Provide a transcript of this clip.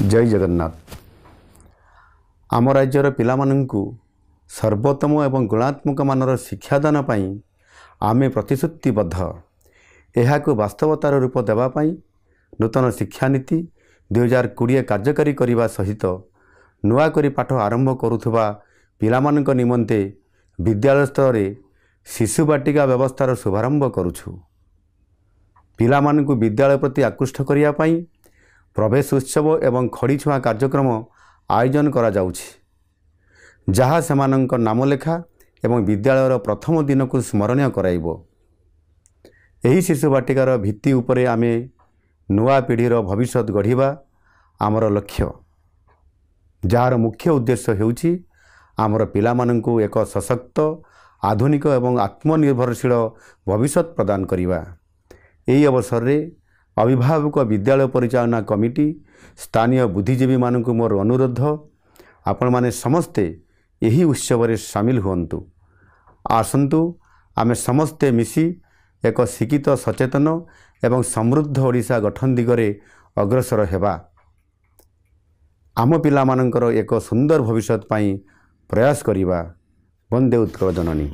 जय जगन्नाथ। आम राज्यर पिलामानंकु सर्वोत्तम एवं गुणात्मक मानर शिक्षादान पाई आमे प्रतिश्रुतिबद्ध। एहाकु वास्तवतार रूप देवाई नूतन शिक्षानीति 2020 कार्यकारी करने सहित नुआ करी पाठ आरंभ करुवा पिलामानंक निमंते विद्यालय स्तर में शिशु बाटिका व्यवस्थार शुभारंभ करुछु। पिलामानंकु विद्यालय प्रति आकृष्ट करिया पाई प्रवेश उत्सव एवं खड़ी छुआ कार्यक्रम आयोजन करा जाउछि, जहाँ सेमानंक नाम लेखा एवं विद्यालयर प्रथम दिन को स्मरणीय कराइबो। एही शिशु बाटिकार भित्ति उपरे आमे नुआ पीढ़ीर भविष्य गढ़िबा आमर लक्ष्य, जार मुख्य उद्देश्य हेउछि आमर पिलामानंकु एक सशक्त आधुनिक एवं आत्मनिर्भरशील भविष्य प्रदान करिबा। एही अवसर रे अभिभावक विद्यालय परिचालना कमिटी स्थानीय बुद्धिजीवी मानकु मोर अनुरोध, आपण माने समस्ते यही उत्सव रे शामिल हुअन्तु। आसन्तु आमे समस्ते मिसी एक शिक्षित सचेतन एवं समृद्ध ओडिशा गठन दिगरे अग्रसर हेबा। आम पिला मानकर एक सुंदर भविष्य पाई प्रयास करिबा। वंदे उत्कल जननी।